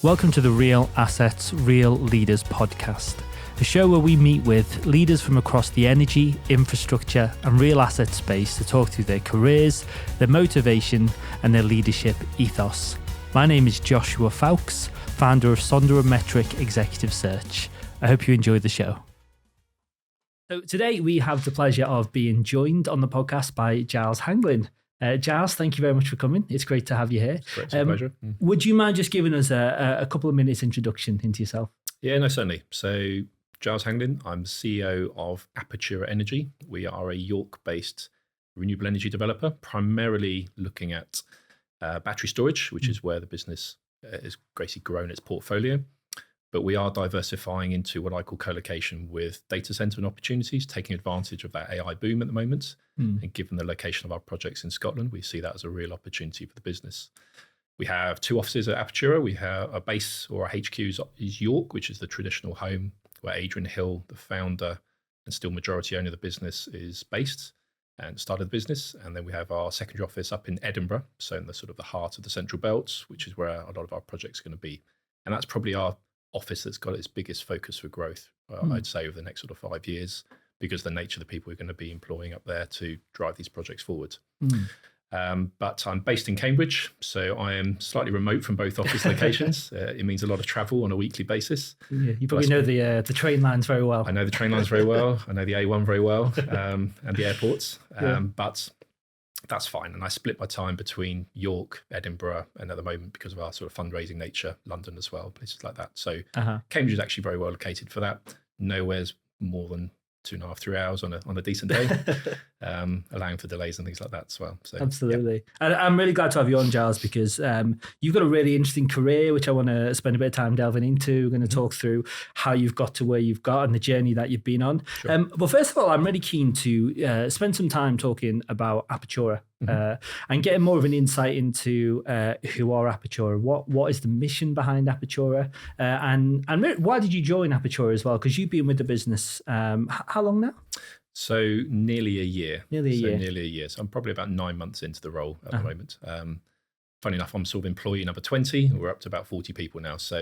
Welcome to the Real Assets, Real Leaders podcast, a show where we meet with leaders from across the energy, infrastructure and real asset space to talk through their careers, their motivation and their leadership ethos. My name is Joshua Fowkes, founder of Sonderometric Executive Search. I hope you enjoy the show. So today we have the pleasure of being joined on the podcast by Giles Hanglin. Giles, thank you very much for coming. It's great to have you here. It's a pleasure. Would you mind just giving us a couple of minutes introduction into yourself? Yeah, no, certainly. So Giles Hanglin, I'm CEO of Apatura Energy. We are a York-based renewable energy developer, primarily looking at battery storage, which is where the business has basically grown its portfolio. But we are diversifying into what I call co-location with data center opportunities, taking advantage of that AI boom at the moment. And given the location of our projects in Scotland, we see that as a real opportunity for the business. We have two offices at Apatura. We have a base, or our HQ is York, which is the traditional home where Adrian Hill, the founder and still majority owner of the business, is based and started the business. And then we have our secondary office up in Edinburgh, so in the sort of the heart of the Central Belt, which is where a lot of our projects are going to be. And that's probably our office that's got its biggest focus for growth, I'd say, over the next sort of 5 years, because the nature of the people we're going to be employing up there to drive these projects forward. But I'm based in Cambridge, so I am slightly remote from both office locations. It means a lot of travel on a weekly basis. Yeah, you probably know the train lines very well. I know the train lines very well. I know the A1 very well, and the airports. But that's fine. And I split my time between York, Edinburgh, and at the moment, because of our sort of fundraising nature, London as well, places like that. So Cambridge is actually very well located for that. Nowhere's more than 2.5, 3 hours on a decent day, allowing for delays and things like that as well. So, absolutely. Yeah. And I'm really glad to have you on, Giles, because you've got a really interesting career, which I want to spend a bit of time delving into. We're going to talk through how you've got to where you've got and the journey that you've been on. Sure. But first of all, I'm really keen to spend some time talking about Apatura and getting more of an insight into who are Apatura, what is the mission behind Apatura, and why did you join Apatura as well? Because you've been with the business how long now? So nearly a year. Nearly a year. So I'm probably about 9 months into the role at the moment. Funny enough, I'm sort of employee number 20. We're up to about 40 people now. So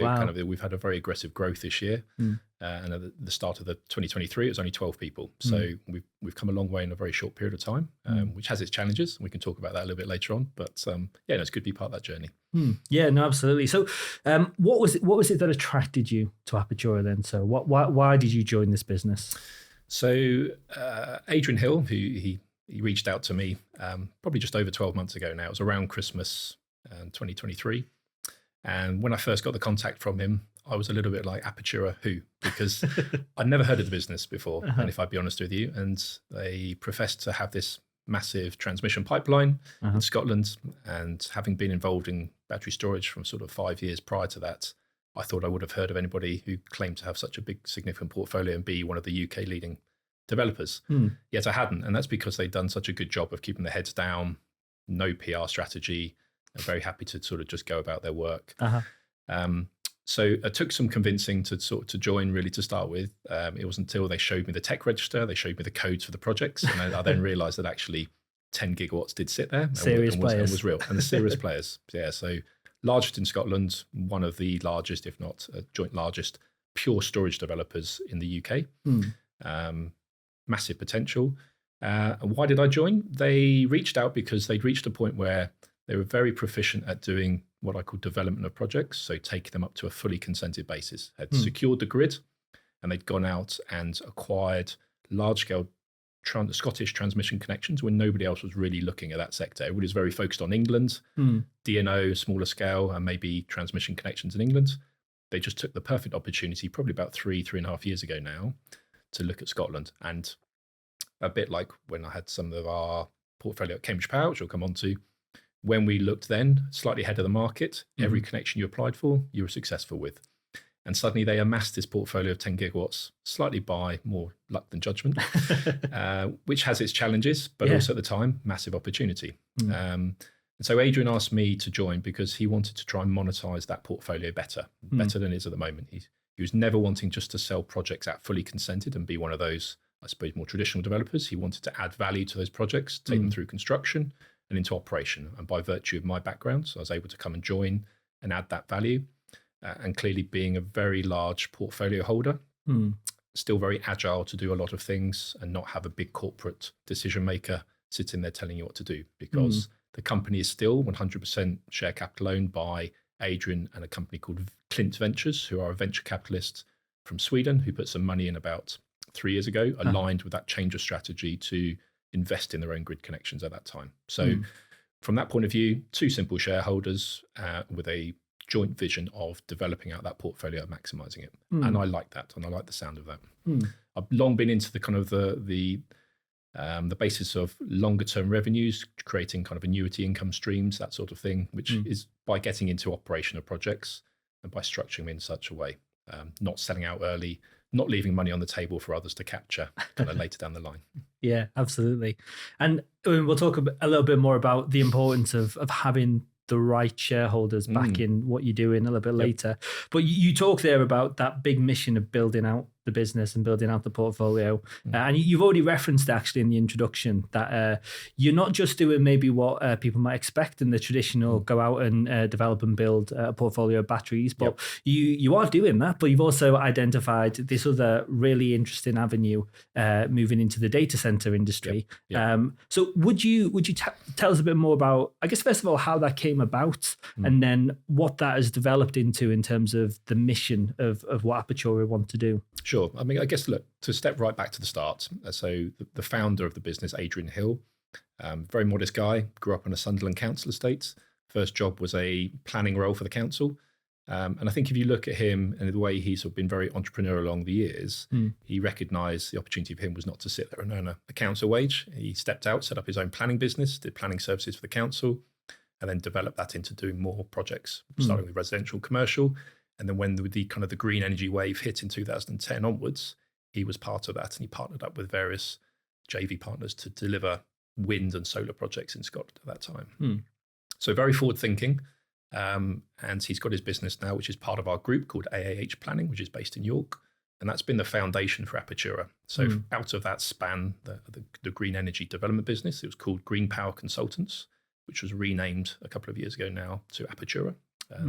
we've had a very aggressive growth this year. And at the start of the 2023, it was only 12 people. So we've come a long way in a very short period of time, which has its challenges. We can talk about that a little bit later on. But it's good to be part of that journey. Yeah, no, absolutely. So what was it that attracted you to Apatura then? So why did you join this business? So Adrian Hill, who he reached out to me probably just over 12 months ago now. It was around Christmas 2023. And when I first got the contact from him, I was a little bit like, Apatura who? Because I'd never heard of the business before, and if I'd be honest with you. And they professed to have this massive transmission pipeline in Scotland. And having been involved in battery storage from sort of 5 years prior to that, I thought I would have heard of anybody who claimed to have such a big, significant portfolio and be one of the UK leading developers. Yet I hadn't. And that's because they'd done such a good job of keeping their heads down, no PR strategy, and very happy to sort of just go about their work. So it took some convincing to join, really, to start with. It wasn't until they showed me the tech register, they showed me the codes for the projects, and I then realised that actually 10 gigawatts did sit there. Serious players. And was real. And the serious players. Yeah, so largest in Scotland, one of the largest, if not joint largest, pure storage developers in the UK. Massive potential. And why did I join? They reached out because they'd reached a point where they were very proficient at doing what I call development of projects, so taking them up to a fully consented basis. Had secured the grid, and they'd gone out and acquired large-scale Scottish transmission connections when nobody else was really looking at that sector. Everybody was very focused on England, DNO, smaller scale, and maybe transmission connections in England. They just took the perfect opportunity, probably about 3.5 years ago now, to look at Scotland. And a bit like when I had some of our portfolio at Cambridge Power, which we'll come on to, when we looked then, slightly ahead of the market, every connection you applied for, you were successful with. And suddenly they amassed this portfolio of 10 gigawatts, slightly by more luck than judgment, which has its challenges, but also at the time, massive opportunity. And so Adrian asked me to join because he wanted to try and monetize that portfolio better than it is at the moment. He was never wanting just to sell projects at fully consented and be one of those, I suppose, more traditional developers. He wanted to add value to those projects, take them through construction and into operation. And by virtue of my background, so I was able to come and join and add that value. and clearly being a very large portfolio holder, still very agile to do a lot of things and not have a big corporate decision maker sitting there telling you what to do, because the company is still 100% share capital owned by Adrian and a company called Clint Ventures, who are a venture capitalist from Sweden who put some money in about 3 years ago, aligned with that change of strategy to invest in their own grid connections at that time. So from that point of view, two simple shareholders with a joint vision of developing out that portfolio and maximizing it. And I like that, and I like the sound of that. I've long been into the kind of the basis of longer term revenues, creating kind of annuity income streams, that sort of thing, which is by getting into operational projects and by structuring them in such a way, not selling out early, not leaving money on the table for others to capture kind of later down the line. Yeah, absolutely. And we'll talk a little bit more about the importance of having the right shareholders back in what you're doing a little bit later. But you talk there about that big mission of building out the business and building out the portfolio. And you've already referenced actually in the introduction that you're not just doing maybe what people might expect in the traditional go out and develop and build a portfolio of batteries, but you are doing that, but you've also identified this other really interesting avenue moving into the data center industry. So would you tell us a bit more about, I guess, first of all, how that came about and then what that has developed into in terms of the mission of what Apatura want to do? Sure. I mean, I guess, look, to step right back to the start. So the founder of the business, Adrian Hill, very modest guy, grew up on a Sunderland council estate. First job was a planning role for the council. And I think if you look at him and the way he's sort of been very entrepreneurial along the years, he recognised the opportunity for him was not to sit there and earn a council wage. He stepped out, set up his own planning business, did planning services for the council, and then developed that into doing more projects, starting with residential, commercial. And then when the kind of the green energy wave hit in 2010 onwards, he was part of that, and he partnered up with various JV partners to deliver wind and solar projects in Scotland at that time. So very forward thinking. And he's got his business now, which is part of our group called AAH Planning, which is based in York. And that's been the foundation for Apatura. So out of that span, the green energy development business, it was called Green Power Consultants, which was renamed a couple of years ago now to Apatura.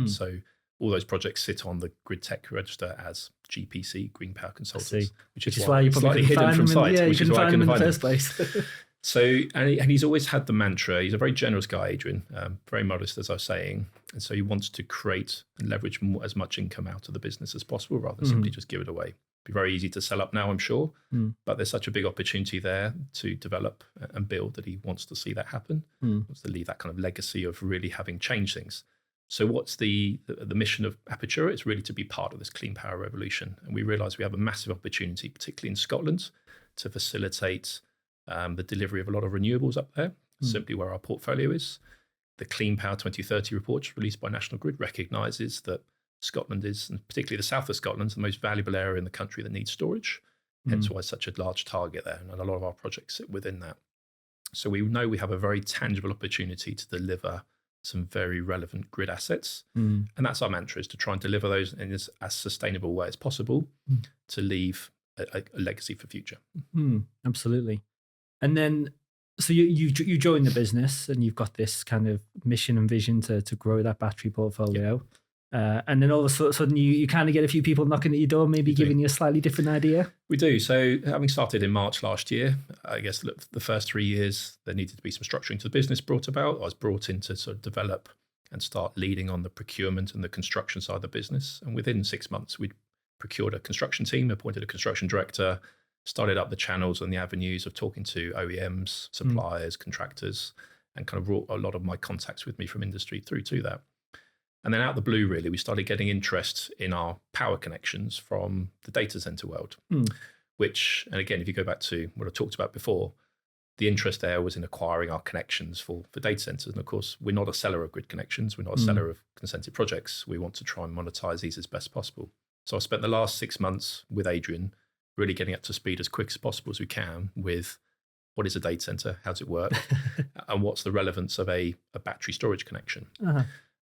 So all those projects sit on the Grid Tech register as GPC, Green Power Consultants, which is why you're slightly hidden from sight, which is why I couldn't find him in the first place. So, and he's always had the mantra, he's a very generous guy, Adrian, very modest, as I was saying. And so he wants to create and leverage as much income out of the business as possible rather than simply just give it away. Be very easy to sell up now, I'm sure, but there's such a big opportunity there to develop and build that he wants to see that happen. He wants to leave that kind of legacy of really having changed things. So what's the mission of Apatura? It's really to be part of this clean power revolution. And we realise we have a massive opportunity, particularly in Scotland, to facilitate the delivery of a lot of renewables up there, simply where our portfolio is. The Clean Power 2030 report released by National Grid recognises that Scotland is, and particularly the south of Scotland, the most valuable area in the country that needs storage, hence why it's such a large target there. And a lot of our projects sit within that. So we know we have a very tangible opportunity to deliver some very relevant grid assets. And that's our mantra, is to try and deliver those in as sustainable way as possible to leave a legacy for future. Absolutely. And then, so you join the business and you've got this kind of mission and vision to grow that battery portfolio. And then all of a sudden you kind of get a few people knocking at your door, maybe giving you a slightly different idea. We do. So having started in March last year, I guess the first 3 years, there needed to be some structuring to the business brought about. I was brought in to sort of develop and start leading on the procurement and the construction side of the business. And within 6 months, we'd procured a construction team, appointed a construction director, started up the channels and the avenues of talking to OEMs, suppliers, contractors, and kind of brought a lot of my contacts with me from industry through to that. And then out of the blue, really, we started getting interest in our power connections from the data center world, which, and again, if you go back to what I talked about before, the interest there was in acquiring our connections for data centers. And of course, we're not a seller of grid connections. We're not a seller of consented projects. We want to try and monetize these as best possible. So I spent the last 6 months with Adrian really getting up to speed as quick as possible as we can with what is a data center, how does it work, and what's the relevance of a battery storage connection.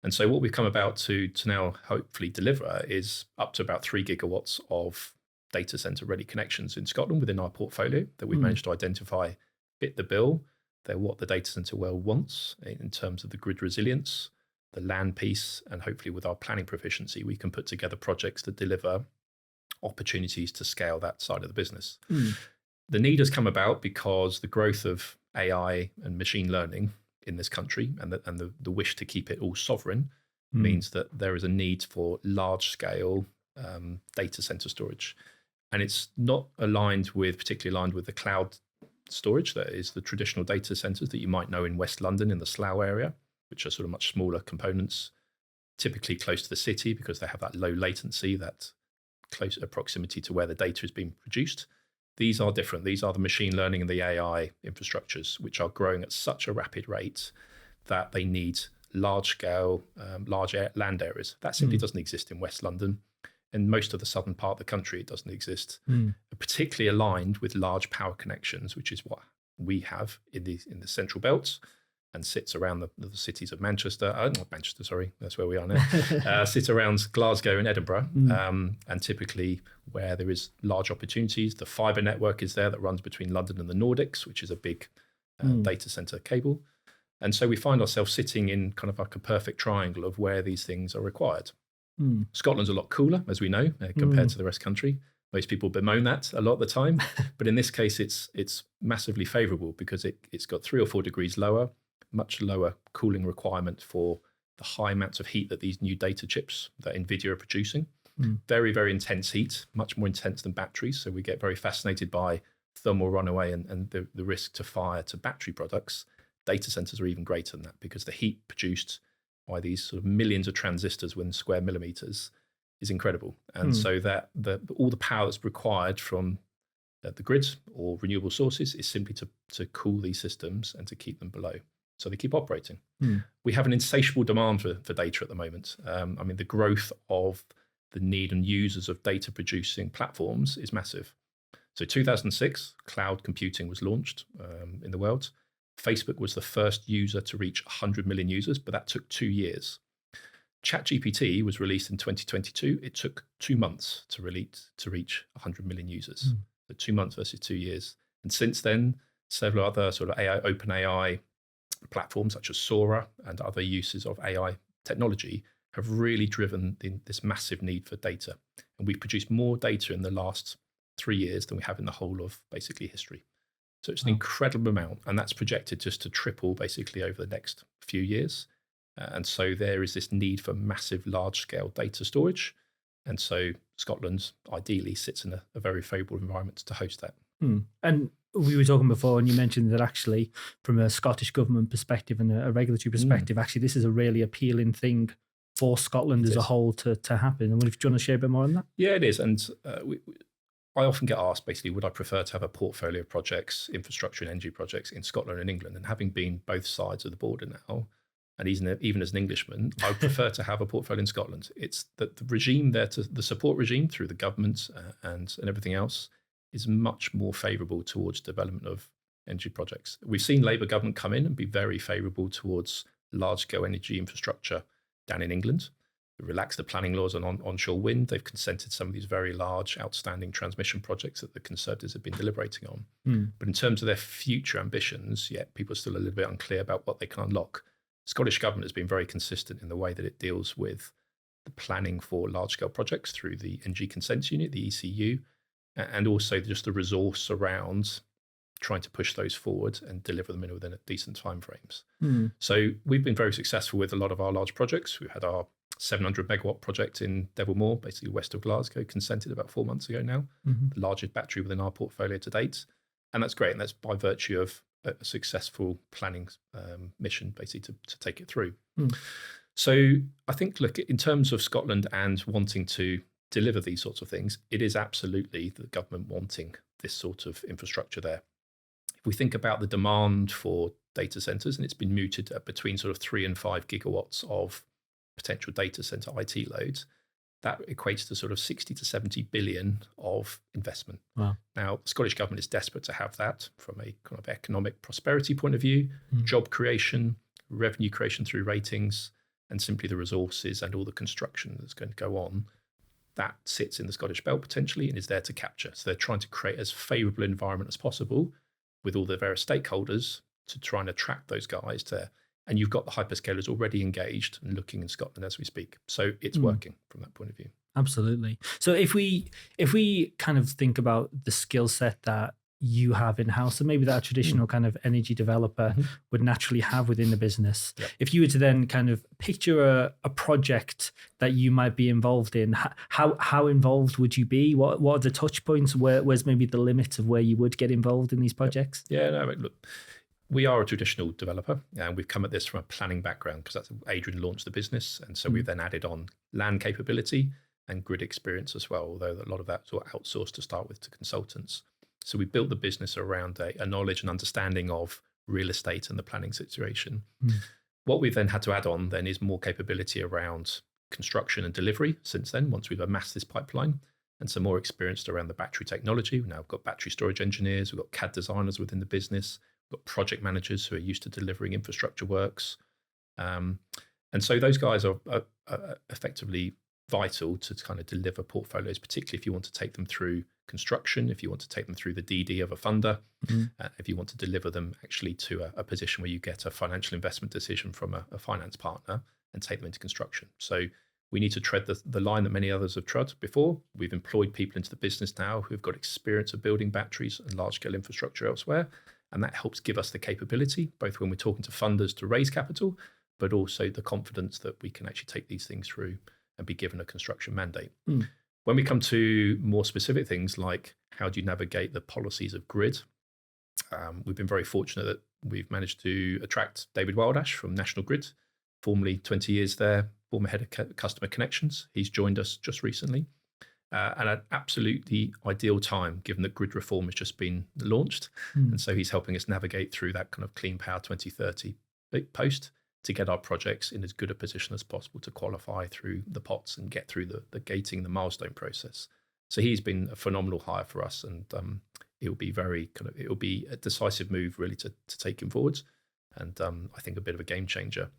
And so what we've come about to now hopefully deliver is up to about 3 gigawatts of data center ready connections in Scotland within our portfolio that we've managed to identify fit the bill. They're what the data center world wants in terms of the grid resilience, the land piece, and hopefully with our planning proficiency, we can put together projects that deliver opportunities to scale that side of the business. The need has come about because the growth of AI and machine learning in this country and the wish to keep it all sovereign means that there is a need for large scale data center storage. And it's not particularly aligned with the cloud storage that is the traditional data centers that you might know in West London in the Slough area, which are sort of much smaller components, typically close to the city because they have that low latency, that close proximity to where the data is being produced. These are different. These are the machine learning and the AI infrastructures, which are growing at such a rapid rate that they need large-scale, large land areas. That simply doesn't exist in West London. In most of the southern part of the country, it doesn't exist. Particularly aligned with large power connections, which is what we have in the central belt and sits around the cities of Manchester. Not Manchester, sorry, that's where we are now. Sits around Glasgow and Edinburgh, and typically where there is large opportunities. The fibre network is there that runs between London and the Nordics, which is a big data centre cable. And so we find ourselves sitting in kind of like a perfect triangle of where these things are required. Scotland's a lot cooler, as we know, compared to the rest of the country. Most people bemoan that a lot of the time, but in this case, it's massively favourable because it's got 3 or 4 degrees lower, much lower cooling requirement for the high amounts of heat that these new data chips that NVIDIA are producing. Very, very intense heat, much more intense than batteries. So we get very fascinated by thermal runaway and the risk to fire to battery products. Data centers are even greater than that because the heat produced by these sort of millions of transistors within square millimeters is incredible. And so that all the power that's required from the grids or renewable sources is simply to cool these systems and to keep them below. So they keep operating. We have an insatiable demand for data at the moment. I mean, the growth of the need and users of data producing platforms is massive. So 2006, cloud computing was launched in the world. Facebook was the first user to reach 100 million users, but that took 2 years. ChatGPT was released in 2022. It took 2 months to reach 100 million users. So 2 months versus 2 years. And since then, several other sort of open AI platforms such as Sora and other uses of AI technology have really driven this massive need for data. And we've produced more data in the last 3 years than we have in the whole of basically history. So it's an incredible amount, and that's projected just to triple basically over the next few years. And so there is this need for massive, large-scale data storage. And so Scotland ideally sits in a very favourable environment to host that. And we were talking before, and you mentioned that actually from a Scottish government perspective and a regulatory perspective, actually this is a really appealing thing for Scotland as a whole to happen. And do you want to share a bit more on that? Yeah, it is. And I often get asked, basically, would I prefer to have a portfolio of projects, infrastructure and energy projects in Scotland and England? And having been both sides of the border now, and even as an Englishman, I would prefer to have a portfolio in Scotland. It's that the regime there, the support regime through the government and everything else is much more favourable towards development of energy projects. We've seen Labour government come in and be very favourable towards large-scale energy infrastructure down in England. Relax the planning laws on onshore wind. They've consented some of these very large, outstanding transmission projects that the Conservatives have been deliberating on. But in terms of their future ambitions, people are still a little bit unclear about what they can unlock. Scottish Government has been very consistent in the way that it deals with the planning for large-scale projects through the Energy Consents Unit, the ECU, and also just the resource around trying to push those forward and deliver them within a decent timeframes. So we've been very successful with a lot of our large projects. We had our 700 megawatt project in Devonmore, basically west of Glasgow, consented about 4 months ago now, the largest battery within our portfolio to date. And that's great. And that's by virtue of a successful planning mission, basically, to take it through. So I think, look, in terms of Scotland and wanting to deliver these sorts of things, it is absolutely the government wanting this sort of infrastructure there. If we think about the demand for data centres, and it's been mooted at between sort of 3 and 5 gigawatts of potential data centre IT loads, that equates to sort of 60 to 70 billion of investment. Wow. Now, the Scottish Government is desperate to have that from a kind of economic prosperity point of view, job creation, revenue creation through ratings, and simply the resources and all the construction that's going to go on. That sits in the Scottish Belt potentially and is there to capture. So they're trying to create as favourable environment as possible with all the various stakeholders to try and attract those guys to And you've got the hyperscalers already engaged and looking in Scotland as we speak. So it's working from that point of view. Absolutely. So if we kind of think about the skill set that you have in-house, and maybe that a traditional kind of energy developer would naturally have within the business. Yep. If you were to then kind of picture a project that you might be involved in, how involved would you be? What are the touch points? Where's maybe the limits of where you would get involved in these projects? Yeah, no, look, we are a traditional developer, and we've come at this from a planning background because that's Adrian launched the business. And so we've then added on land capability and grid experience as well, although a lot of that's sort of outsourced to start with to consultants. So we built the business around a knowledge and understanding of real estate and the planning situation. What we've then had to add on then is more capability around construction and delivery since then, once we've amassed this pipeline, and some more experience around the battery technology. We've now got battery storage engineers, we've got CAD designers within the business, we've got project managers who are used to delivering infrastructure works. And so those guys are effectively vital to kind of deliver portfolios, particularly if you want to take them through construction, if you want to take them through the DD of a funder, if you want to deliver them actually to a position where you get a financial investment decision from a finance partner and take them into construction. So we need to tread the line that many others have trod before. We've employed people into the business now who've got experience of building batteries and large-scale infrastructure elsewhere, and that helps give us the capability, both when we're talking to funders to raise capital, but also the confidence that we can actually take these things through and be given a construction mandate. When we come to more specific things like how do you navigate the policies of grid, we've been very fortunate that we've managed to attract David Wildash from National Grid, formerly 20 years there, former head of customer connections. He's joined us just recently, and an absolutely ideal time given that grid reform has just been launched. And so he's helping us navigate through that kind of Clean Power 2030 post to get our projects in as good a position as possible to qualify through the pots and get through the gating, the milestone process. So he's been a phenomenal hire for us, and it'll be a decisive move really to take him forwards, and I think a bit of a game changer.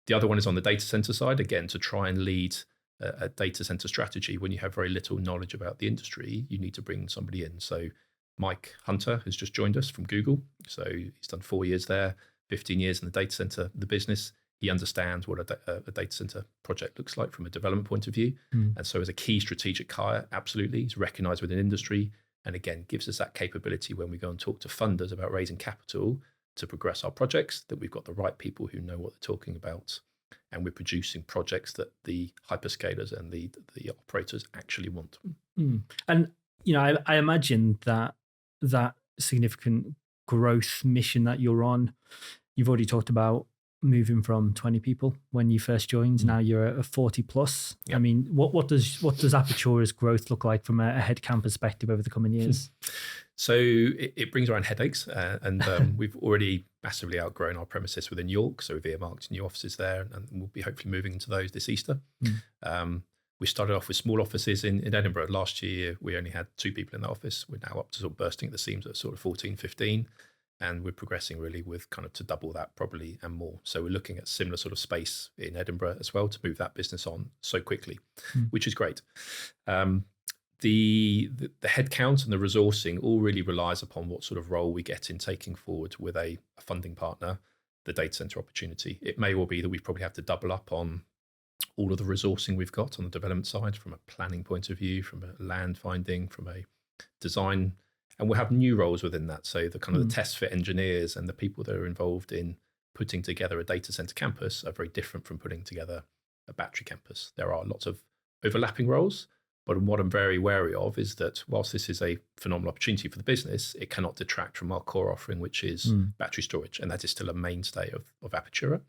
The other one is on the data center side, again, to try and lead a data center strategy. When you have very little knowledge about the industry, you need to bring somebody in. So Mike Hunter has just joined us from Google. So he's done 4 years there, 15 years in the data center, the business. He understands what a data center project looks like from a development point of view. And so as a key strategic hire, absolutely, he's recognized within industry, and again, gives us that capability when we go and talk to funders about raising capital to progress our projects, that we've got the right people who know what they're talking about, and we're producing projects that the hyperscalers and the operators actually want. And, you know, I imagine that significant growth mission that you're on, you've already talked about moving from 20 people when you first joined. Now you're at 40 plus. Yep. I mean, what does Apatura's growth look like from a headcount perspective over the coming years? So it brings around headaches, and we've already massively outgrown our premises within York. So we've earmarked new offices there, and we'll be hopefully moving into those this Easter. We started off with small offices in Edinburgh. Last year, we only had 2 people in the office. We're now up to sort of bursting at the seams at sort of 14, 15. And we're progressing really with kind of to double that probably and more. So we're looking at similar sort of space in Edinburgh as well to move that business on so quickly, which is great. The headcount and the resourcing all really relies upon what sort of role we get in taking forward with a funding partner, the data center opportunity. It may well be that we probably have to double up on all of the resourcing we've got on the development side from a planning point of view, from a land finding, from a design. And we'll have new roles within that. So the kind of the test fit engineers and the people that are involved in putting together a data center campus are very different from putting together a battery campus. There are lots of overlapping roles, but what I'm very wary of is that whilst this is a phenomenal opportunity for the business, it cannot detract from our core offering, which is battery storage. And that is still a mainstay of Apatura.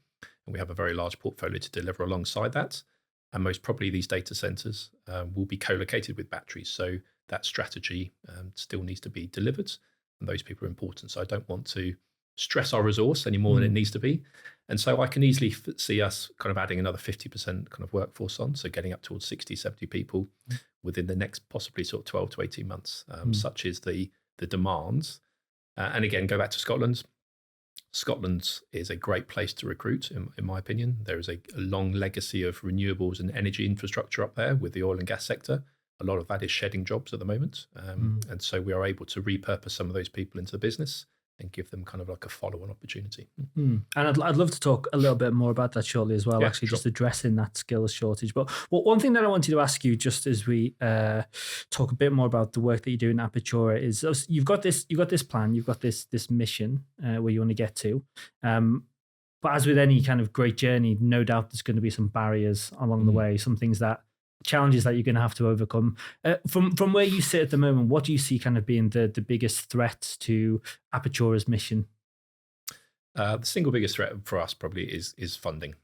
And we have a very large portfolio to deliver alongside that. And most probably these data centers will be co-located with batteries. So that strategy still needs to be delivered, and those people are important. So I don't want to stress our resource any more than it needs to be. And so I can easily see us kind of adding another 50% kind of workforce on, so getting up towards 60, 70 people within the next possibly sort of 12 to 18 months, such is the demands. And again, go back to Scotland. Scotland is a great place to recruit, in my opinion. There is a long legacy of renewables and energy infrastructure up there with the oil and gas sector. A lot of that is shedding jobs at the moment. And so we are able to repurpose some of those people into the business and give them kind of like a follow-on opportunity. And I'd love to talk a little bit more about that shortly as well, Yeah, actually, sure. just addressing that skills shortage. But one thing that I wanted to ask you, just as we talk a bit more about the work that you do in Apatura, is you've got this plan, you've got this mission where you want to get to. But as with any kind of great journey, no doubt there's going to be some barriers along the way, some things challenges that you're going to have to overcome. From where you sit at the moment, what do you see kind of being the biggest threats to Apatura's mission? The single biggest threat for us probably is funding,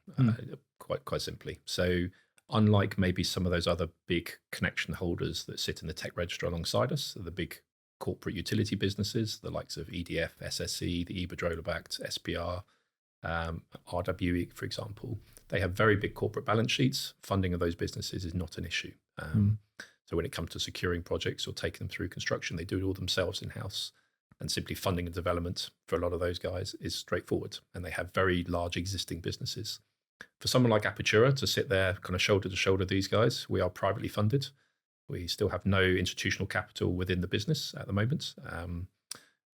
quite simply. So unlike maybe some of those other big connection holders that sit in the tech register alongside us, the big corporate utility businesses, the likes of EDF, SSE, the Iberdrola-backed SPR, RWE, for example, they have very big corporate balance sheets. Funding of those businesses is not an issue. So when it comes to securing projects or taking them through construction, they do it all themselves in-house. And simply funding and development for a lot of those guys is straightforward. And they have very large existing businesses. For someone like Apatura to sit there kind of shoulder to shoulder these guys, we are privately funded. We still have no institutional capital within the business at the moment.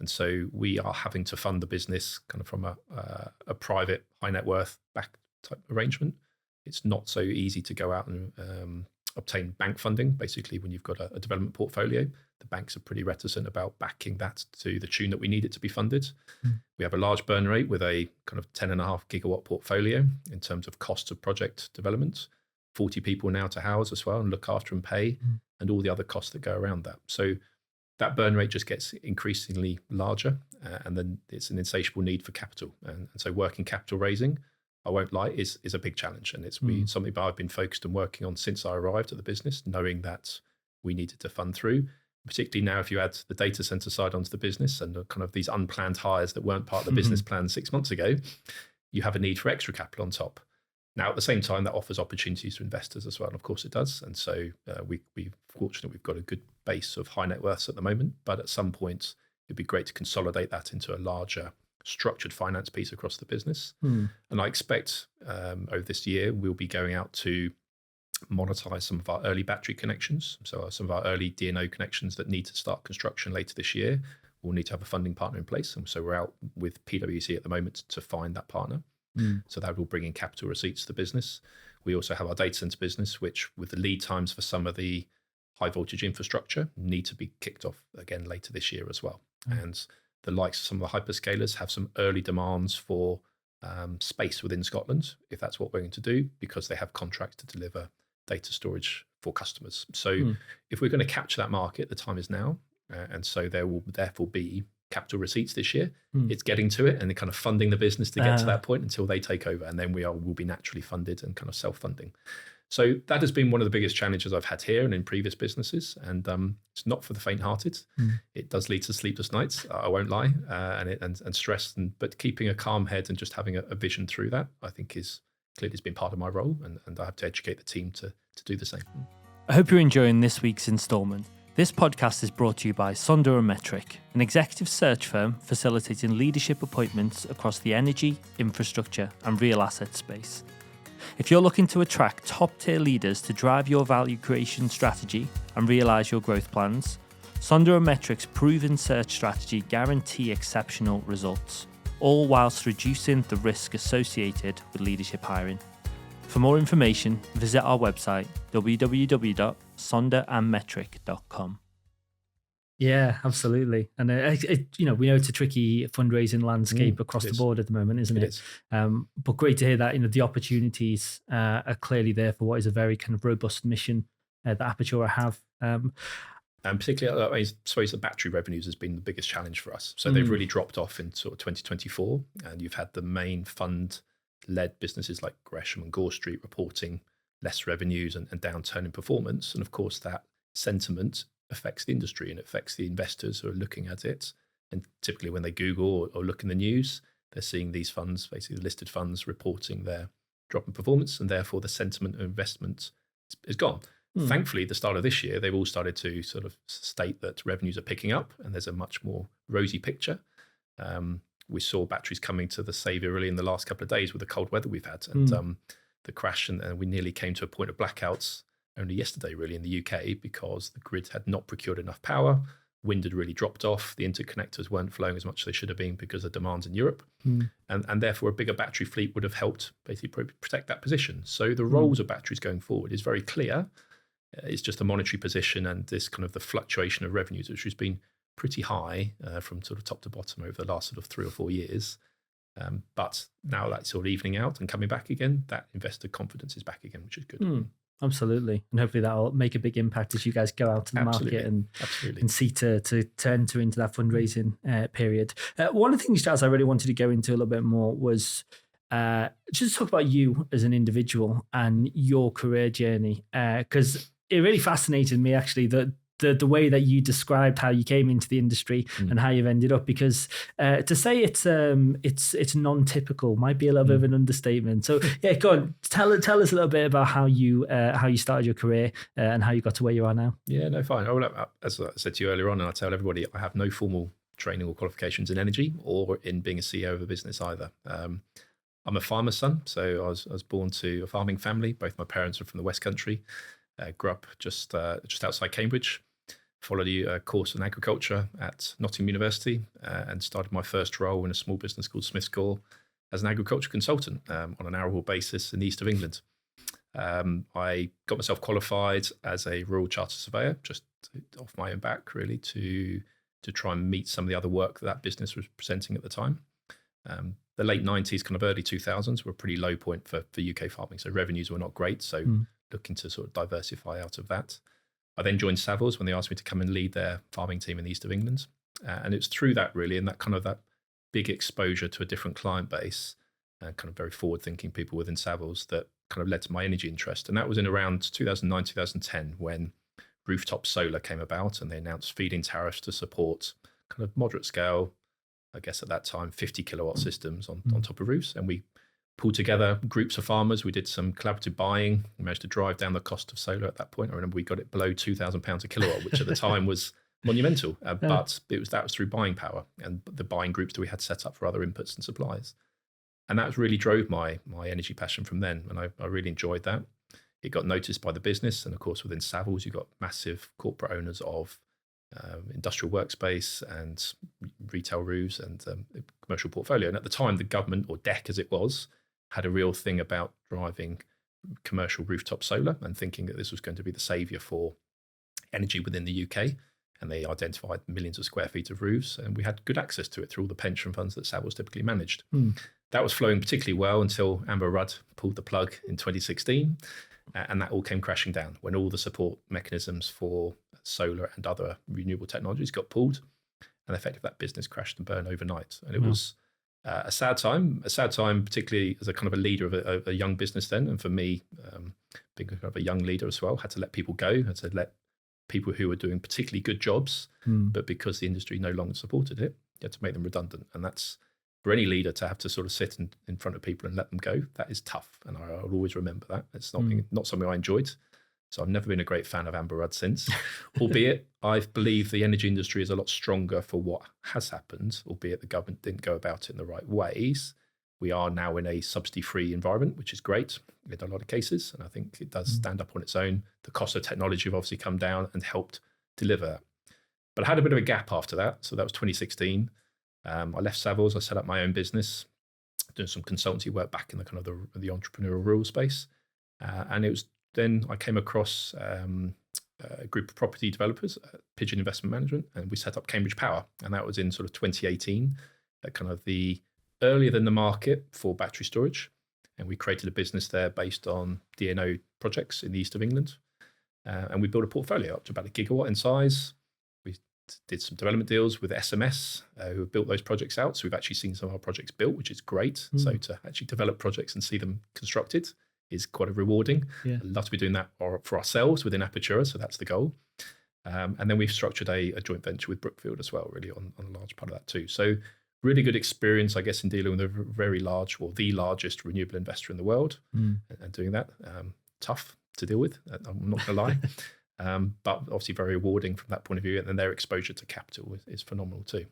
And so we are having to fund the business kind of from a private high net worth back type arrangement. It's not so easy to go out and obtain bank funding. Basically, when you've got a development portfolio, the banks are pretty reticent about backing that to the tune that we need it to be funded. We have a large burn rate with a kind of 10.5 gigawatt portfolio in terms of cost of project development, 40 people now to house as well and look after and pay, and all the other costs that go around that. So that burn rate just gets increasingly larger, and then it's an insatiable need for capital. And so working capital raising, I won't lie, is a big challenge. And it's something that I've been focused and working on since I arrived at the business, knowing that we needed to fund through, particularly now if you add the data center side onto the business and kind of these unplanned hires that weren't part of the business plan 6 months ago, you have a need for extra capital on top. Now, at the same time, that offers opportunities to investors as well. And of course it does. And so we're fortunate we've got a good base of high net worths at the moment, but at some point it'd be great to consolidate that into a larger structured finance piece across the business. And I expect over this year, we'll be going out to monetize some of our early battery connections. So some of our early DNO connections that need to start construction later this year, we'll need to have a funding partner in place. And so we're out with PwC at the moment to find that partner. So that will bring in capital receipts to the business. We also have our data center business, which with the lead times for some of the high voltage infrastructure need to be kicked off again later this year as well. And the likes of some of the hyperscalers have some early demands for space within Scotland, if that's what we're going to do, because they have contracts to deliver data storage for customers. So if we're going to capture that market, the time is now. And so there will therefore be capital receipts this year. It's getting to it and kind of funding the business to get to that point until they take over. And then we'll be naturally funded and kind of self-funding. So that has been one of the biggest challenges I've had here and in previous businesses. And it's not for the faint-hearted. It does lead to sleepless nights, I won't lie, and stress. But keeping a calm head and just having a vision through that, I think is clearly has been part of my role. And I have to educate the team to do the same. I hope you're enjoying this week's instalment. This podcast is brought to you by Sonder and Metric, an executive search firm facilitating leadership appointments across the energy, infrastructure, and real asset space. If you're looking to attract top-tier leaders to drive your value creation strategy and realise your growth plans, Sonder and Metric's proven search strategy guarantee exceptional results, all whilst reducing the risk associated with leadership hiring. For more information, visit our website, www.sonderandmetric.com. Yeah, absolutely. And, we know it's a tricky fundraising landscape across the board at the moment, isn't it? But great to hear that, the opportunities are clearly there for what is a very kind of robust mission that Apatura have. And particularly, I suppose the battery revenues has been the biggest challenge for us. So they've really dropped off in sort of 2024. And you've had the main fund-led businesses like Gresham and Gore Street reporting less revenues and downturn in performance. And of course, that sentiment affects the industry and affects the investors who are looking at it. And typically when they Google or look in the news, they're seeing these funds, basically the listed funds, reporting their drop in performance, and therefore the sentiment of investment is gone. Thankfully, at the start of this year, they've all started to sort of state that revenues are picking up and there's a much more rosy picture. We saw batteries coming to the saviour really in the last couple of days with the cold weather we've had and the crash, and we nearly came to a point of blackouts only yesterday really in the UK because the grid had not procured enough power. wind had really dropped off. The interconnectors weren't flowing as much as they should have been because of demands in Europe. And therefore, a bigger battery fleet would have helped basically protect that position. So the roles of batteries going forward is very clear. It's just a monetary position and this kind of the fluctuation of revenues, which has been pretty high from sort of top to bottom over the last sort of 3 or 4 years. But now that's sort of evening out and coming back again, that investor confidence is back again, which is good. Absolutely. And hopefully that'll make a big impact as you guys go out to the market and see to enter into that fundraising period. One of the things, Giles, I really wanted to go into a little bit more was just talk about you as an individual and your career journey, because it really fascinated me actually that the way that you described how you came into the industry and how you've ended up, because to say it's non-typical might be a little bit of an understatement. So yeah, go on, tell us a little bit about how you started your career and how you got to where you are now. Yeah, no, fine. As I said to you earlier on, and I tell everybody, I have no formal training or qualifications in energy or in being a CEO of a business either. I'm a farmer's son, so I was born to a farming family. Both my parents are from the West Country. Grew up just outside Cambridge. Followed a course in agriculture at Nottingham University and started my first role in a small business called Smith's Gore as an agriculture consultant on an arable basis in the east of England. I got myself qualified as a rural chartered surveyor, just off my own back, really, to try and meet some of the other work that business was presenting at the time. The late 90s, kind of early 2000s were a pretty low point for UK farming. So revenues were not great. So looking to sort of diversify out of that. I then joined Savills when they asked me to come and lead their farming team in the east of England. And it's through that really, and that big exposure to a different client base and kind of very forward-thinking people within Savills that kind of led to my energy interest. And that was in around 2009, 2010 when rooftop solar came about and they announced feed-in tariffs to support kind of moderate scale, I guess at that time, 50 kilowatt systems on top of roofs. And we pulled together groups of farmers. We did some collaborative buying. We managed to drive down the cost of solar at that point. I remember we got it below £2,000 a kilowatt, which at the time was monumental. But that was through buying power and the buying groups that we had set up for other inputs and supplies. And that really drove my energy passion from then. And I really enjoyed that. It got noticed by the business. And of course, within Savills, you've got massive corporate owners of industrial workspace and retail roofs and commercial portfolio. And at the time, the government, or DEC as it was, had a real thing about driving commercial rooftop solar and thinking that this was going to be the saviour for energy within the UK. And they identified millions of square feet of roofs, and we had good access to it through all the pension funds that Savills typically managed. That was flowing particularly well until Amber Rudd pulled the plug in 2016. And that all came crashing down when all the support mechanisms for solar and other renewable technologies got pulled. And effectively that business crashed and burned overnight. And it was a sad time, particularly as a kind of a leader of a young business then. And for me, being kind of a young leader as well, had to let people go, had to let people who were doing particularly good jobs, but because the industry no longer supported it, you had to make them redundant. And that's, for any leader to have to sort of sit in front of people and let them go, that is tough. And I'll always remember that. It's not something I enjoyed. So I've never been a great fan of Amber Rudd since, albeit I believe the energy industry is a lot stronger for what has happened, albeit the government didn't go about it in the right ways. We are now in a subsidy-free environment, which is great in a lot of cases. And I think it does stand up on its own. The cost of technology have obviously come down and helped deliver that. But I had a bit of a gap after that. So that was 2016. I left Savills. I set up my own business, doing some consultancy work back in the kind of the entrepreneurial rural space. And it was then I came across a group of property developers, Pigeon Investment Management, and we set up Cambridge Power. And that was in sort of 2018, kind of the earlier than the market for battery storage. And we created a business there based on DNO projects in the east of England. And we built a portfolio up to about 1 gigawatt in size. We did some development deals with SMS who built those projects out. So we've actually seen some of our projects built, which is great. So to actually develop projects and see them constructed is quite rewarding. I'd love to be doing that for ourselves within Apatura, so that's the goal. And then we've structured a joint venture with Brookfield as well, really on a large part of that too. So really good experience, I guess, in dealing with a very large, or the largest renewable investor in the world, and doing that. Tough to deal with, I'm not going to lie, but obviously very rewarding from that point of view. And then their exposure to capital is phenomenal too.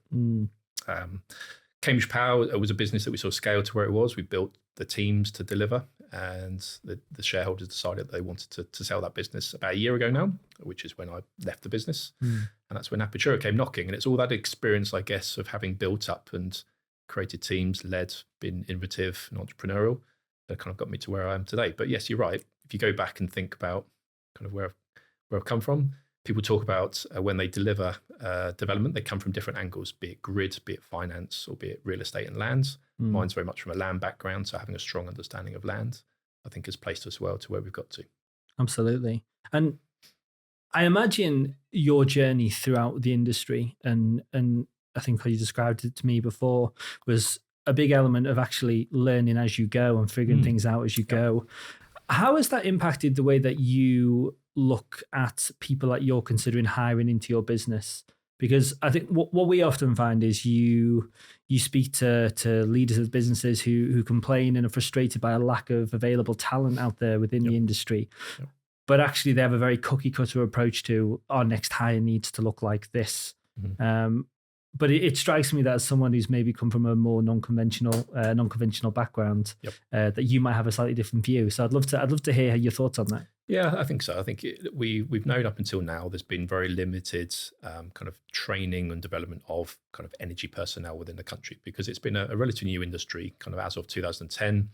Cambridge Power was a business that we sort of scaled to where it was. We built the teams to deliver, and the shareholders decided they wanted to sell that business about a year ago now, which is when I left the business. And And that's when Apatura came knocking. And it's all that experience, I guess, of having built up and created teams, led, been innovative and entrepreneurial that kind of got me to where I am today. But yes, you're right. If you go back and think about kind of where I've come from, people talk about when they deliver development, they come from different angles, be it grid, be it finance, or be it real estate and lands. Mine's very much from a land background, so having a strong understanding of land, I think, has placed us well to where we've got to. Absolutely. And I imagine your journey throughout the industry, and I think how you described it to me before, was a big element of actually learning as you go and figuring things out as you go. How has that impacted the way that you look at people that you're considering hiring into your business? Because I think what we often find is you speak to leaders of businesses who complain and are frustrated by a lack of available talent out there within the industry. But actually they have a very cookie cutter approach to our next hire needs to look like this. But it strikes me that as someone who's maybe come from a more non-conventional background, that you might have a slightly different view. So I'd love to hear your thoughts on that. Yeah, I think so. I think we've known up until now there's been very limited kind of training and development of kind of energy personnel within the country, because it's been a relatively new industry kind of as of 2010.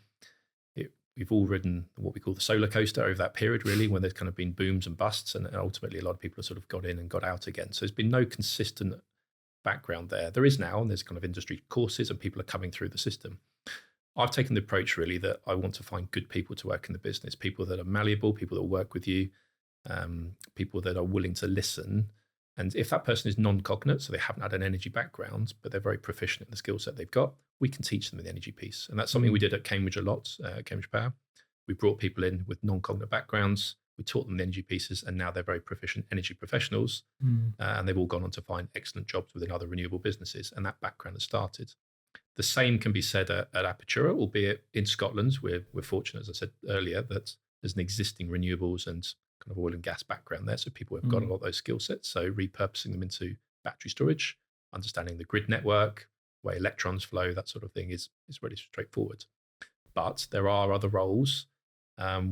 We've all ridden what we call the solar coaster over that period, really, when there's kind of been booms and busts, and ultimately a lot of people have sort of got in and got out again. So there's been no consistent background there. There is now, and there's kind of industry courses and people are coming through the system. I've taken the approach really that I want to find good people to work in the business, people that are malleable, people that will work with you, people that are willing to listen. And if that person is non-cognate, so they haven't had an energy background, but they're very proficient in the skill set they've got, we can teach them the energy piece. And that's something we did at Cambridge a lot, Cambridge Power. We brought people in with non-cognate backgrounds, we taught them the energy pieces, and now they're very proficient energy professionals. And they've all gone on to find excellent jobs within other renewable businesses. And that background has started. The same can be said at Apatura, albeit in Scotland. We're fortunate, as I said earlier, that there's an existing renewables and kind of oil and gas background there. So people have got a lot of those skill sets. So repurposing them into battery storage, understanding the grid network, where electrons flow, that sort of thing is really straightforward. But there are other roles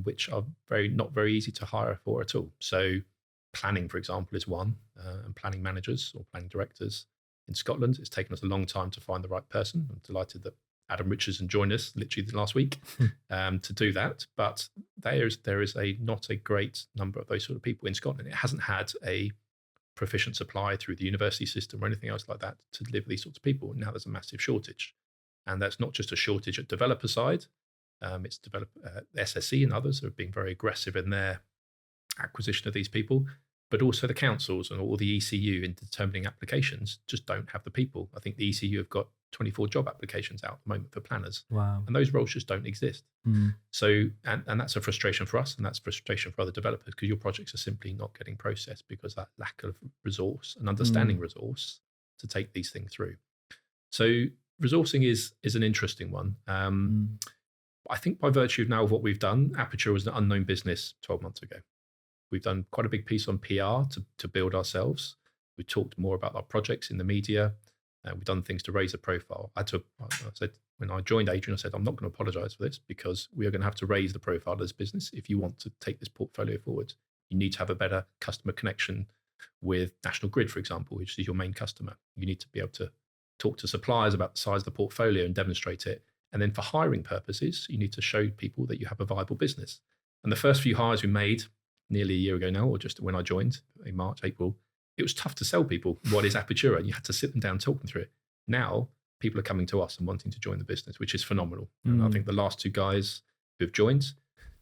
which are not very easy to hire for at all. So planning, for example, is one, and planning managers or planning directors. In Scotland, it's taken us a long time to find the right person. I'm delighted that Adam Richardson joined us literally last week to do that. But there is not a great number of those sort of people in Scotland. It hasn't had a proficient supply through the university system or anything else like that to deliver these sorts of people. Now there's a massive shortage. And that's not just a shortage at developer side. It's SSE and others have been very aggressive in their acquisition of these people. But also the councils and all the ECU in determining applications just don't have the people. I think the ECU have got 24 job applications out at the moment for planners. Wow. And those roles just don't exist. So, and that's a frustration for us, and that's frustration for other developers, because your projects are simply not getting processed because of that lack of resource and understanding resource to take these things through. So resourcing is an interesting one. I think by virtue of now of what we've done, Apatura was an unknown business 12 months ago. We've done quite a big piece on PR to build ourselves. We talked more about our projects in the media. We've done things to raise the profile. I said, when I joined Adrian, I said, I'm not going to apologize for this, because we are going to have to raise the profile of this business. If you want to take this portfolio forward, you need to have a better customer connection with National Grid, for example, which is your main customer. You need to be able to talk to suppliers about the size of the portfolio and demonstrate it. And then for hiring purposes, you need to show people that you have a viable business. And the first few hires we made nearly a year ago now, or just when I joined in March, April, it was tough to sell people what is Apatura. You had to sit them down, talk them through it. Now people are coming to us and wanting to join the business, which is phenomenal. And I think the last two guys who have joined,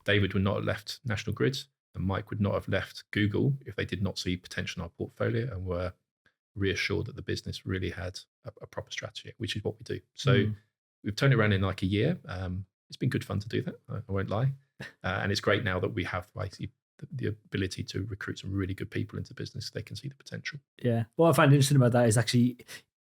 David would not have left National Grid and Mike would not have left Google if they did not see potential in our portfolio and were reassured that the business really had a proper strategy, which is what we do. So we've turned it around in like a year. It's been good fun to do that, I won't lie. And it's great now that we have the ability to recruit some really good people into the business. They can see the potential. Yeah. What I find interesting about that is actually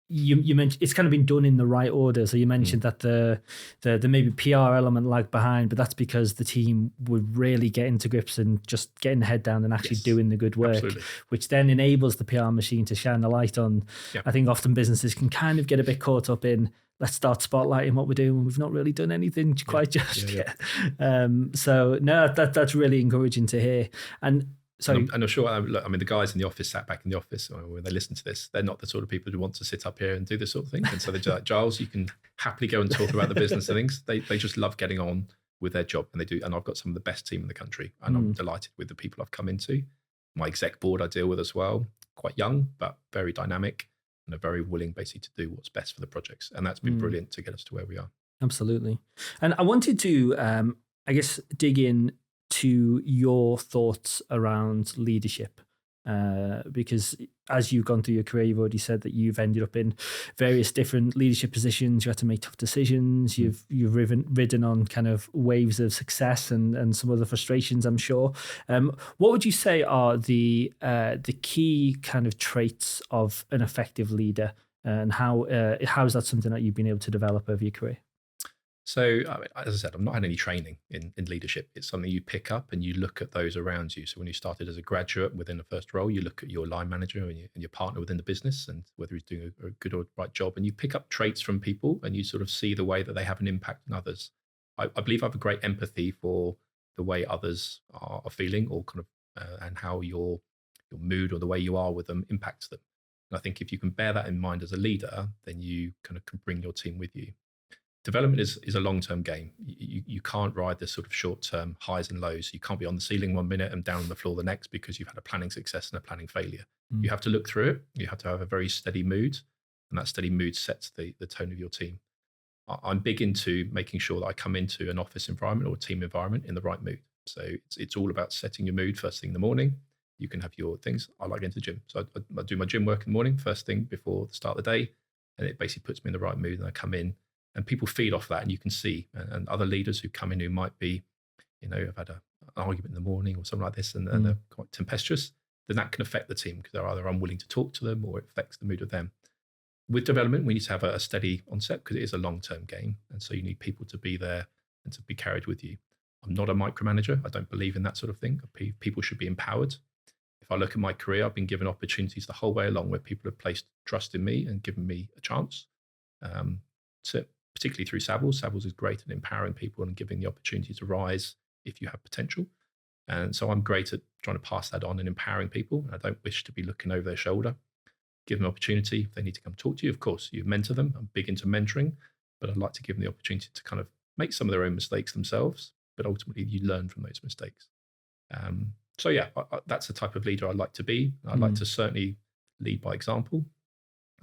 you mentioned it's kind of been done in the right order. So you mentioned that the maybe PR element lagged behind, but that's because the team would really get into grips and just getting the head down and actually doing the good work, which then enables the PR machine to shine the light on. I think often businesses can kind of get a bit caught up in, let's start spotlighting what we're doing when we've not really done anything quite just yet. So no, that's really encouraging to hear. And So, and I'm sure, look, I mean, the guys in the office sat back in the office when they listen to this, they're not the sort of people who want to sit up here and do this sort of thing. And so they're just like, Giles, you can happily go and talk about the business and things. They just love getting on with their job, and they do. And I've got some of the best team in the country, and I'm delighted with the people I've come into. My exec board I deal with as well, quite young, but very dynamic, and are very willing basically to do what's best for the projects. And that's been brilliant to get us to where we are. Absolutely. And I wanted to, I guess, dig in to your thoughts around leadership, because as you've gone through your career, you've already said that you've ended up in various different leadership positions. You had to make tough decisions. You've ridden on kind of waves of success and some other frustrations, I'm sure. What would you say are the key kind of traits of an effective leader, and how is that something that you've been able to develop over your career? So, I mean, as I said, I've not had any training in leadership. It's something you pick up and you look at those around you. So when you started as a graduate within the first role, you look at your line manager and your partner within the business and whether he's doing a good or right job. And you pick up traits from people and you sort of see the way that they have an impact on others. I believe I have a great empathy for the way others are feeling, or kind of and how your mood or the way you are with them impacts them. And I think if you can bear that in mind as a leader, then you kind of can bring your team with you. Development is a long-term game. You can't ride this sort of short-term highs and lows. You can't be on the ceiling 1 minute and down on the floor the next because you've had a planning success and a planning failure. You have to look through it. You have to have a very steady mood, and that steady mood sets the tone of your team. I'm big into making sure that I come into an office environment or a team environment in the right mood. So it's all about setting your mood first thing in the morning. You can have your things. I like going to the gym. So I do my gym work in the morning, first thing before the start of the day, and it basically puts me in the right mood, and I come in. And people feed off that, and you can see, and other leaders who come in who might be, have had an argument in the morning or something like this, and they're quite tempestuous, then that can affect the team because they're either unwilling to talk to them or it affects the mood of them. With development, we need to have a steady onset because it is a long-term game. And so you need people to be there and to be carried with you. I'm not a micromanager. I don't believe in that sort of thing. People should be empowered. If I look at my career, I've been given opportunities the whole way along where people have placed trust in me and given me a chance. Particularly through Savills. Savills is great at empowering people and giving the opportunity to rise if you have potential. And so I'm great at trying to pass that on and empowering people. I don't wish to be looking over their shoulder. Give them opportunity. If they need to come talk to you, of course, you mentor them. I'm big into mentoring, but I'd like to give them the opportunity to kind of make some of their own mistakes themselves, but ultimately you learn from those mistakes. So yeah, that's the type of leader I'd like to be. I'd like to certainly lead by example.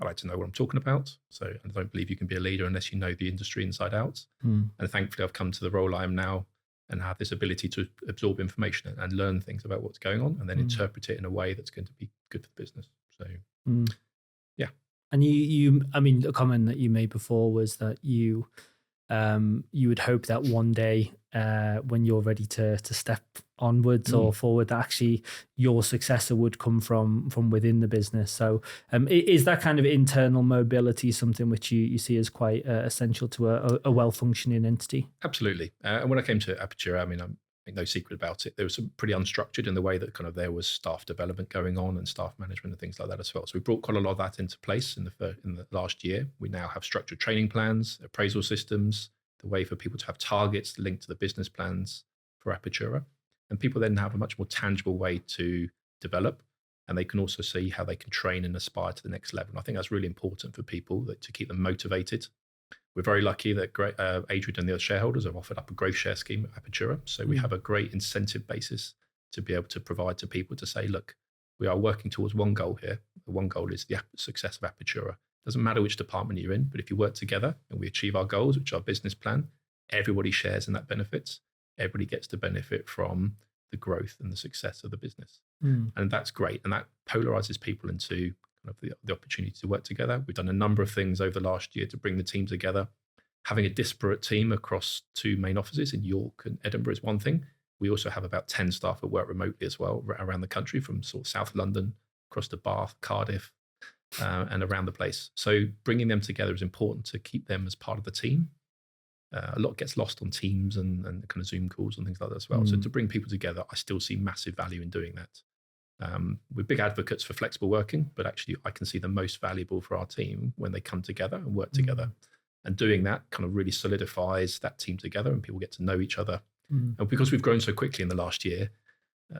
I like to know what I'm talking about. So I don't believe you can be a leader unless you know the industry inside out. And thankfully, I've come to the role I am now and have this ability to absorb information and learn things about what's going on and then interpret it in a way that's going to be good for the business. So, yeah. And I mean, a comment that you made before was that you would hope that one day when you're ready to step onwards or forward, that actually your successor would come from within the business. So is that kind of internal mobility something which you see as quite essential to a well-functioning entity? Absolutely. And when I came to Apatura, I mean, I'm no secret about it. There was some pretty unstructured in the way that kind of there was staff development going on and staff management and things like that as well. So we brought quite a lot of that into place in the last year. We now have structured training plans, appraisal systems, the way for people to have targets linked to the business plans for Apatura. And people then have a much more tangible way to develop, and they can also see how they can train and aspire to the next level. And I think that's really important for people to keep them motivated. We're very lucky that Adrian and the other shareholders have offered up a growth share scheme at Apatura. So we have a great incentive basis to be able to provide to people to say, look, we are working towards one goal here. The one goal is the success of Apatura. Doesn't matter which department you're in, but if you work together and we achieve our goals, which are our business plan, everybody shares in that benefits. Everybody gets to benefit from the growth and the success of the business. And that's great. And that polarizes people into kind of the opportunity to work together. We've done a number of things over the last year to bring the team together. Having a disparate team across two main offices in York and Edinburgh is one thing. We also have about 10 staff that work remotely as well around the country, from sort of South London across to Bath, Cardiff, and around the place. So bringing them together is important to keep them as part of the team. A lot gets lost on Teams and kind of Zoom calls and things like that as well. So to bring people together, I still see massive value in doing that. We're big advocates for flexible working, but actually I can see the most valuable for our team when they come together and work together. And doing that kind of really solidifies that team together and people get to know each other. And because we've grown so quickly in the last year,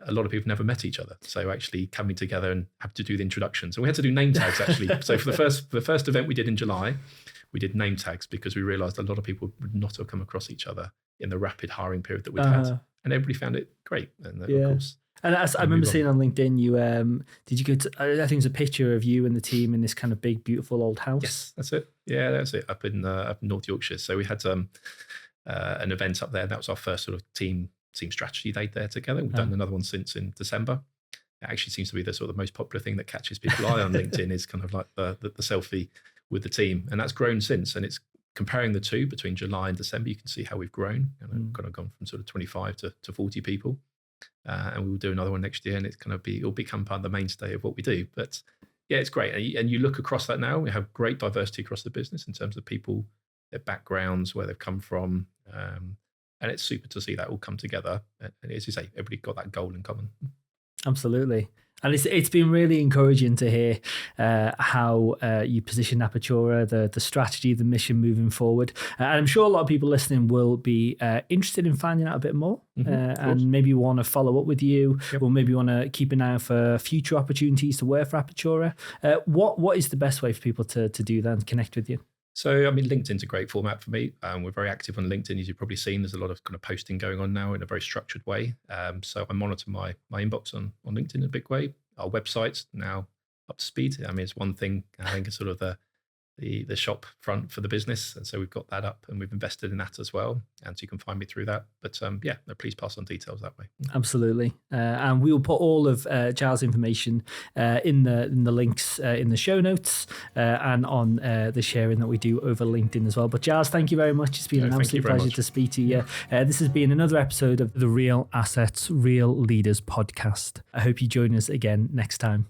a lot of people never met each other. So actually coming together and have to do the introductions. And we had to do name tags actually. So for the first event we did in July, we did name tags because we realized a lot of people would not have come across each other in the rapid hiring period that we'd had. And everybody found it great. And of course. And I remember seeing on LinkedIn, you did you go to, I think it's a picture of you and the team in this kind of big, beautiful old house. Yes, that's it. Yeah, that's it. Up in North Yorkshire. So we had an event up there. That was our first sort of team strategy day there together. We've done another one since in December. It actually seems to be the sort of the most popular thing that catches people eye on LinkedIn is kind of like the selfie with the team, and that's grown since. And it's comparing the two between July and December. You can see how we've grown. Kind of gone from sort of 25 to 40 people. And we will do another one next year, and it'll become part of the mainstay of what we do. But yeah, it's great. And you look across that now, we have great diversity across the business in terms of people, their backgrounds, where they've come from. And it's super to see that all come together. And as you say, everybody got that goal in common. Absolutely. And it's been really encouraging to hear how you position Apatura, the strategy, the mission moving forward. And I'm sure a lot of people listening will be interested in finding out a bit more and maybe want to follow up with you, or maybe want to keep an eye out for future opportunities to work for Apatura. What is the best way for people to do that and connect with you? So, I mean, LinkedIn's a great format for me. We're very active on LinkedIn, as you've probably seen. There's a lot of kind of posting going on now in a very structured way. So I monitor my inbox on LinkedIn in a big way. Our website's now up to speed. I mean, it's one thing, I think, it's sort of the shop front for the business. And so we've got that up and we've invested in that as well. And so you can find me through that. But please pass on details that way. Absolutely. And we will put all of Giles' information in the links in the show notes and on the sharing that we do over LinkedIn as well. But Giles, thank you very much. It's been an absolute pleasure to speak to you. This has been another episode of the Real Assets, Real Leaders podcast. I hope you join us again next time.